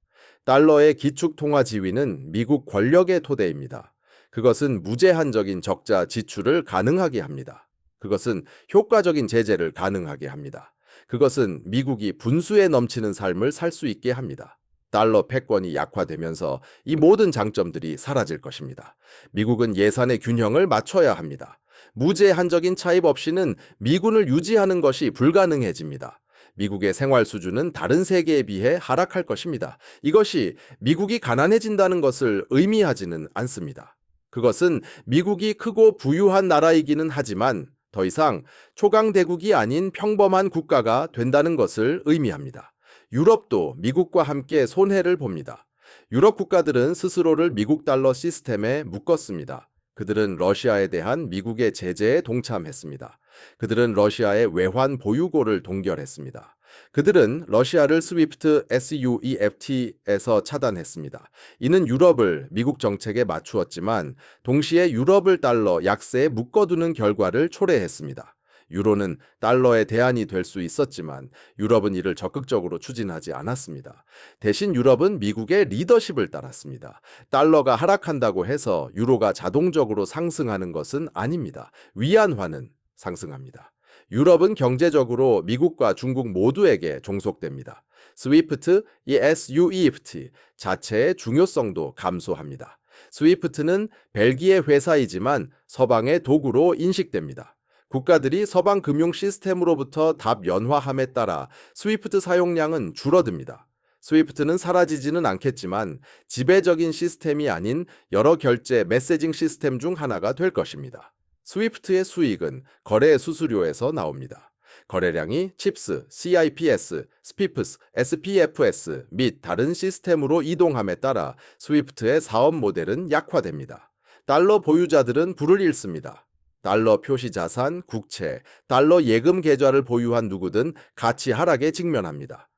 달러의 기축 통화 지위는 미국 권력의 토대입니다. 그것은 무제한적인 적자 지출을 가능하게 합니다. 그것은 효과적인 제재를 가능하게 합니다. 그것은 미국이 분수에 넘치는 삶을 살 수 있게 합니다. 달러 패권이 약화되면서 이 모든 장점들이 사라질 것입니다. 미국은 예산의 균형을 맞춰야 합니다. 무제한적인 차입 없이는 미군을 유지하는 것이 불가능해집니다. 미국의 생활 수준은 다른 세계에 비해 하락할 것입니다. 이것이 미국이 가난해진다는 것을 의미하지는 않습니다. 그것은 미국이 크고 부유한 나라이기는 하지만 더 이상 초강대국이 아닌 평범한 국가가 된다는 것을 의미합니다. 유럽도 미국과 함께 손해를 봅니다. 유럽 국가들은 스스로를 미국 달러 시스템에 묶었습니다. 그들은 러시아에 대한 미국의 제재에 동참했습니다. 그들은 러시아의 외환 보유고를 동결했습니다. 그들은 러시아를 스위프트 SUEFT에서 차단했습니다. 이는 유럽을 미국 정책에 맞추었지만 동시에 유럽을 달러 약세에 묶어두는 결과를 초래했습니다. 유로는 달러의 대안이 될 수 있었지만 유럽은 이를 적극적으로 추진하지 않았습니다. 대신 유럽은 미국의 리더십을 따랐습니다. 달러가 하락한다고 해서 유로가 자동적으로 상승하는 것은 아닙니다. 위안화는 상승합니다. 유럽은 경제적으로 미국과 중국 모두에게 종속됩니다. 스위프트, SUEFT 자체의 중요성도 감소합니다. 스위프트는 벨기에 회사이지만 서방의 도구로 인식됩니다. 국가들이 서방 금융 시스템으로부터 답연화함에 따라 스위프트 사용량은 줄어듭니다. 스위프트는 사라지지는 않겠지만 지배적인 시스템이 아닌 여러 결제 메시징 시스템 중 하나가 될 것입니다. 스위프트의 수익은 거래 수수료에서 나옵니다. 거래량이 칩스, CIPS, 스피프스, SPFS 및 다른 시스템으로 이동함에 따라 스위프트의 사업 모델은 약화됩니다. 달러 보유자들은 부를 잃습니다. 달러 표시 자산, 국채, 달러 예금 계좌를 보유한 누구든 가치 하락에 직면합니다.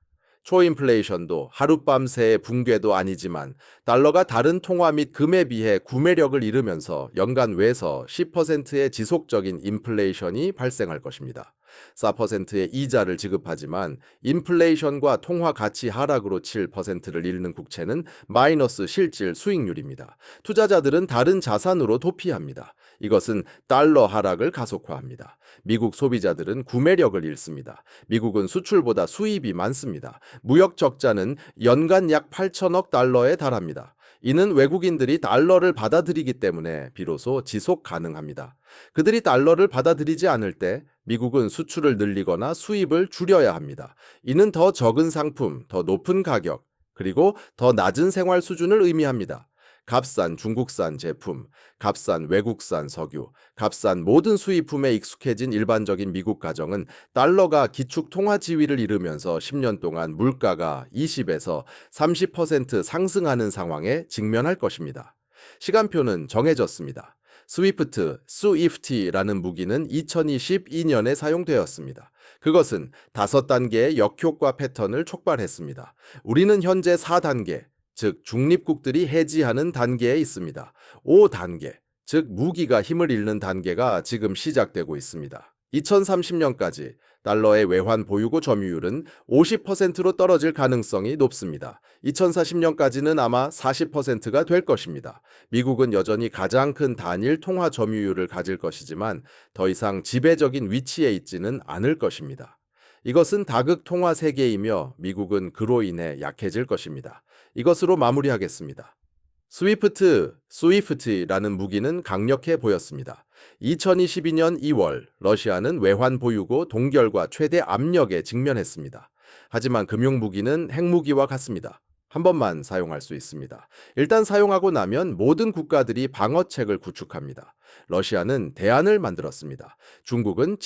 초인플레이션도 하룻밤새의 붕괴도 아니지만 달러가 다른 통화 및 금에 비해 구매력을 잃으면서 연간 외에서 10%의 지속적인 인플레이션이 발생할 것입니다. 4%의 이자를 지급하지만 인플레이션과 통화 가치 하락으로 7%를 잃는 국채는 마이너스 실질 수익률입니다. 투자자들은 다른 자산으로 도피합니다. 이것은 달러 하락을 가속화합니다. 미국 소비자들은 구매력을 잃습니다. 미국은 수출보다 수입이 많습니다. 무역 적자는 연간 약 8천억 달러에 달합니다. 이는 외국인들이 달러를 받아들이기 때문에 비로소 지속 가능합니다. 그들이 달러를 받아들이지 않을 때 미국은 수출을 늘리거나 수입을 줄여야 합니다. 이는 더 적은 상품, 더 높은 가격, 그리고 더 낮은 생활 수준을 의미합니다. 값싼 중국산 제품, 값싼 외국산 석유, 값싼 모든 수입품에 익숙해진 일반적인 미국 가정은 달러가 기축 통화 지위를 잃으면서 10년 동안 물가가 20에서 30% 상승하는 상황에 직면할 것입니다. 시간표는 정해졌습니다. 스위프트라는 무기는 2022년에 사용되었습니다. 그것은 5단계의 역효과 패턴을 촉발했습니다. 우리는 현재 4단계, 즉 중립국들이 해지하는 단계에 있습니다. 5단계, 즉 무기가 힘을 잃는 단계가 지금 시작되고 있습니다. 2030년까지 달러의 외환 보유고 점유율은 50%로 떨어질 가능성이 높습니다. 2040년까지는 아마 40%가 될 것입니다. 미국은 여전히 가장 큰 단일 통화 점유율을 가질 것이지만 더 이상 지배적인 위치에 있지는 않을 것입니다. 이것은 다극 통화 세계이며 미국은 그로 인해 약해질 것입니다. 이것으로 마무리하겠습니다. 스위프트라는 무기는 강력해 보였습니다. 2022년 2월 러시아는 외환 보유고 동결과 최대 압력에 직면했습니다. 하지만 금융무기는 핵무기와 같습니다. 한 번만 사용할 수 있습니다. 일단 사용하고 나면 모든 국가들이 방어책을 구축합니다. 러시아는 대안을 만들었습니다. 중국은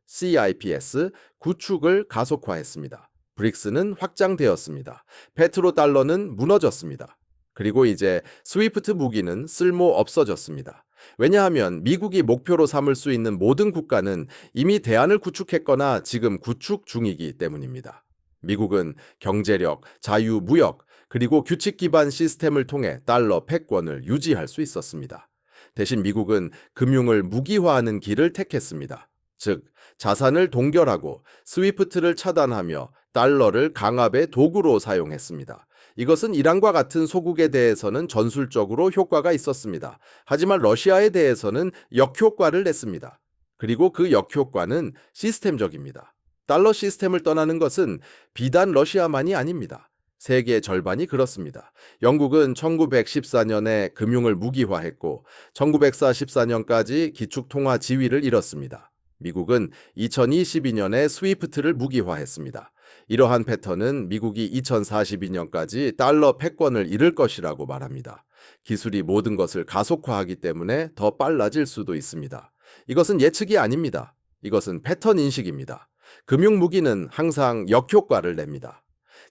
CIPS 구축을 가속화했습니다. 브릭스는 확장되었습니다. 페트로달러는 무너졌습니다. 그리고 이제 스위프트 무기는 쓸모 없어졌습니다. 왜냐하면 미국이 목표로 삼을 수 있는 모든 국가는 이미 대안을 구축했거나 지금 구축 중이기 때문입니다. 미국은 경제력, 자유무역, 그리고 규칙 기반 시스템을 통해 달러 패권을 유지할 수 있었습니다. 대신 미국은 금융을 무기화하는 길을 택했습니다. 즉, 자산을 동결하고 스위프트를 차단하며 달러를 강압의 도구로 사용했습니다. 이것은 이란과 같은 소국에 대해서는 전술적으로 효과가 있었습니다. 하지만 러시아에 대해서는 역효과를 냈습니다. 그리고 그 역효과는 시스템적입니다. 달러 시스템을 떠나는 것은 비단 러시아만이 아닙니다. 세계의 절반이 그렇습니다. 영국은 1914년에 금융을 무기화했고 1944년까지 기축통화 지위를 잃었습니다. 미국은 2022년에 스위프트를 무기화했습니다. 이러한 패턴은 미국이 2042년까지 달러 패권을 잃을 것이라고 말합니다. 기술이 모든 것을 가속화하기 때문에 더 빨라질 수도 있습니다. 이것은 예측이 아닙니다. 이것은 패턴 인식입니다. 금융무기는 항상 역효과를 냅니다.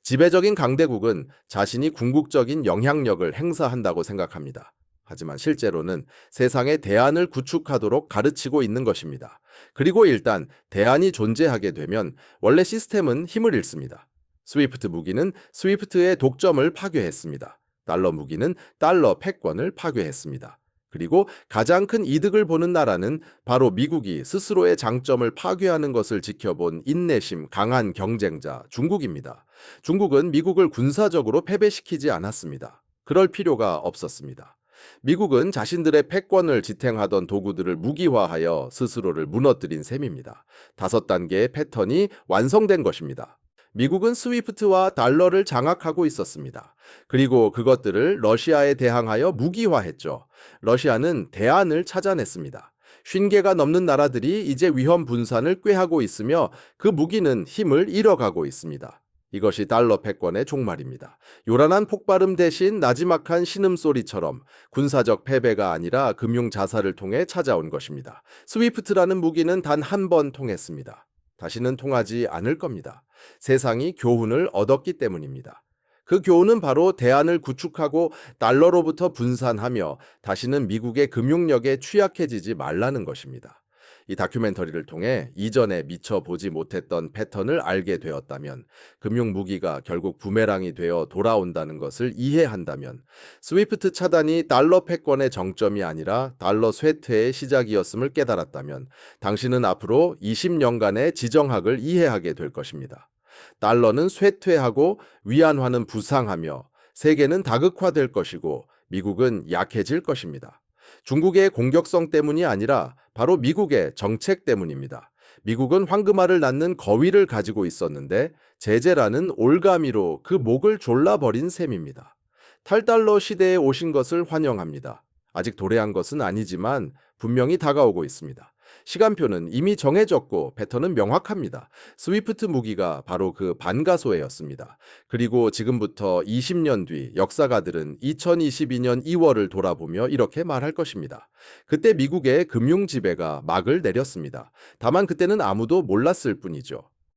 지배적인 강대국은 자신이 궁극적인 영향력을 행사한다고 생각합니다. 하지만 실제로는 세상의 대안을 구축하도록 가르치고 있는 것입니다. 그리고 일단 대안이 존재하게 되면 원래 시스템은 힘을 잃습니다. 스위프트 무기는 스위프트의 독점을 파괴했습니다. 달러 무기는 달러 패권을 파괴했습니다. 그리고 가장 큰 이득을 보는 나라는 바로 미국이 스스로의 장점을 파괴하는 것을 지켜본 인내심 강한 경쟁자 중국입니다. 중국은 미국을 군사적으로 패배시키지 않았습니다. 그럴 필요가 없었습니다. 미국은 자신들의 패권을 지탱하던 도구들을 무기화하여 스스로를 무너뜨린 셈입니다. 5단계의 패턴이 완성된 것입니다. 미국은 스위프트와 달러를 장악하고 있었습니다. 그리고 그것들을 러시아에 대항하여 무기화했죠. 러시아는 대안을 찾아냈습니다. 50개가 넘는 나라들이 이제 위험 분산을 꾀하고 있으며 그 무기는 힘을 잃어가고 있습니다. 이것이 달러 패권의 종말입니다. 요란한 폭발음 대신 나지막한 신음소리처럼 군사적 패배가 아니라 금융 자살을 통해 찾아온 것입니다. 스위프트라는 무기는 단 한 번 통했습니다. 다시는 통하지 않을 겁니다. 세상이 교훈을 얻었기 때문입니다. 그 교훈은 바로 대안을 구축하고 달러로부터 분산하며 다시는 미국의 금융력에 취약해지지 말라는 것입니다. 이 다큐멘터리를 통해 이전에 미처 보지 못했던 패턴을 알게 되었다면, 금융 무기가 결국 부메랑이 되어 돌아온다는 것을 이해한다면, 스위프트 차단이 달러 패권의 정점이 아니라 달러 쇠퇴의 시작이었음을 깨달았다면, 당신은 앞으로 20년간의 지정학을 이해하게 될 것입니다. 달러는 쇠퇴하고 위안화는 부상하며 세계는 다극화될 것이고 미국은 약해질 것입니다. 중국의 공격성 때문이 아니라 바로 미국의 정책 때문입니다. 미국은 황금알을 낳는 거위를 가지고 있었는데 제재라는 올가미로 그 목을 졸라버린 셈입니다. 탈달러 시대에 오신 것을 환영합니다. 아직 도래한 것은 아니지만 분명히 다가오고 있습니다. 시간표는 이미 정해졌고 패턴은 명확합니다. 스위프트 무기가 바로 그 반가소회였습니다. 그리고 지금부터 20년 뒤 역사가들은 2022년 2월을 돌아보며 이렇게 말할 것입니다. 그때 미국의 금융 지배가 막을 내렸습니다. 다만 그때는 아무도 몰랐을 뿐이죠.